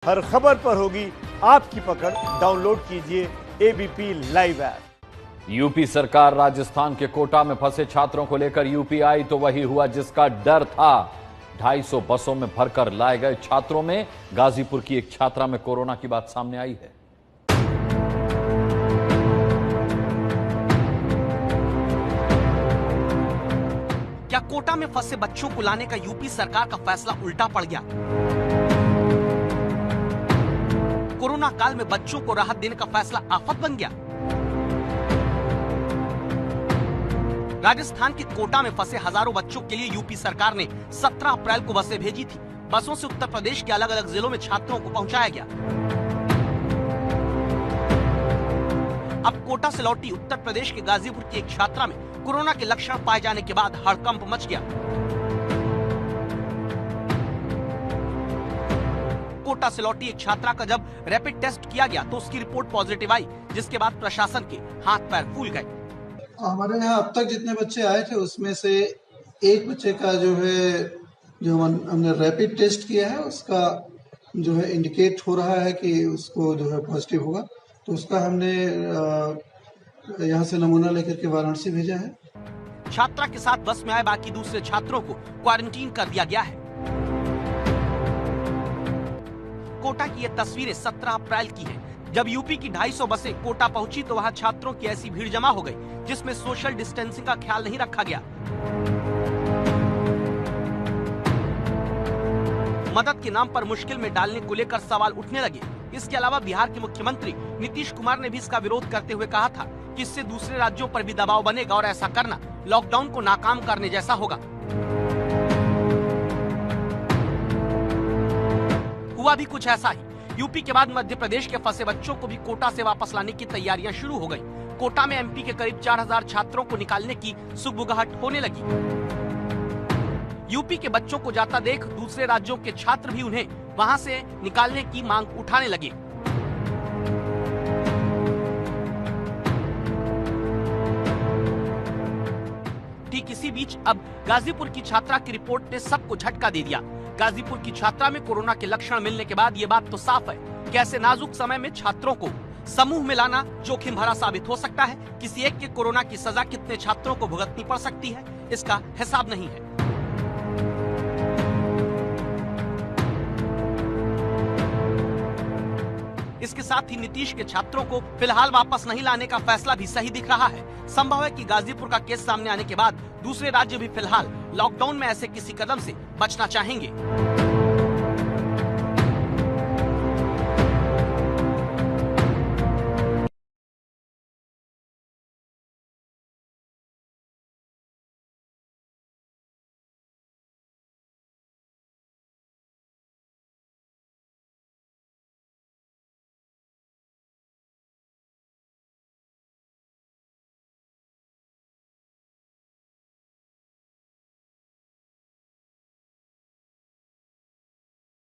हर खबर पर होगी आपकी पकड़। डाउनलोड कीजिए एबीपी लाइव ऐप। यूपी सरकार राजस्थान के कोटा में फंसे छात्रों को लेकर यूपी आई तो वही हुआ जिसका डर था। 250 बसों में भरकर लाए गए छात्रों में गाजीपुर की एक छात्रा में कोरोना की बात सामने आई है। क्या कोटा में फंसे बच्चों को लाने का यूपी सरकार का फैसला उल्टा पड़ गया? कोरोना काल में बच्चों को राहत देने का फैसला आफत बन गया। राजस्थान के कोटा में फंसे हजारों बच्चों के लिए यूपी सरकार ने 17 अप्रैल को बसें भेजी थी। बसों से उत्तर प्रदेश के अलग अलग जिलों में छात्रों को पहुंचाया गया। अब कोटा से लौटी उत्तर प्रदेश के गाजीपुर की एक छात्रा में कोरोना के लक्षण पाए जाने के बाद हड़कंप मच गया। कोटा से लौटी एक छात्रा का जब रैपिड टेस्ट किया गया तो उसकी रिपोर्ट पॉजिटिव आई, जिसके बाद प्रशासन के हाथ पैर फूल गए। हमारे यहाँ अब तक जितने बच्चे आए थे उसमें से एक बच्चे का जो हमने रैपिड टेस्ट किया है उसका जो है इंडिकेट हो रहा है कि उसको जो है पॉजिटिव होगा, तो उसका हमने यहाँ से नमूना लेकर के वाराणसी भेजा है। छात्रा के साथ बस में आए बाकी दूसरे छात्रों को क्वारंटीन कर दिया गया है। कोटा की ये तस्वीरें 17 अप्रैल की हैं। जब यूपी की 250 बसें कोटा पहुंची तो वहां छात्रों की ऐसी भीड़ जमा हो गई जिसमें सोशल डिस्टेंसिंग का ख्याल नहीं रखा गया। मदद के नाम पर मुश्किल में डालने को लेकर सवाल उठने लगे। इसके अलावा बिहार के मुख्यमंत्री नीतीश कुमार ने भी इसका विरोध करते हुए कहा था कि इससे दूसरे राज्यों पर भी दबाव बनेगा और ऐसा करना लॉकडाउन को नाकाम करने जैसा होगा। हुआ भी कुछ ऐसा ही। यूपी के बाद मध्य प्रदेश के फंसे बच्चों को भी कोटा से वापस लाने की तैयारियां शुरू हो गई। कोटा में एमपी के करीब 4000 छात्रों को निकालने की सुगबुगाहट होने लगी। यूपी के बच्चों को जाता देख दूसरे राज्यों के छात्र भी उन्हें वहां से निकालने की मांग उठाने लगे। ठीक इसी बीच अब गाजीपुर की छात्रा की रिपोर्ट ने सबको झटका दे दिया। गाजीपुर की छात्रा में कोरोना के लक्षण मिलने के बाद ये बात तो साफ है कि ऐसे नाजुक समय में छात्रों को समूह में लाना जोखिम भरा साबित हो सकता है। किसी एक के कोरोना की सजा कितने छात्रों को भुगतनी पड़ सकती है, इसका हिसाब नहीं है। इसके साथ ही नीतीश के छात्रों को फिलहाल वापस नहीं लाने का फैसला भी सही दिख रहा है। संभव है कि गाजीपुर का केस सामने आने के बाद दूसरे राज्य भी फिलहाल लॉकडाउन में ऐसे किसी कदम से बचना चाहेंगे।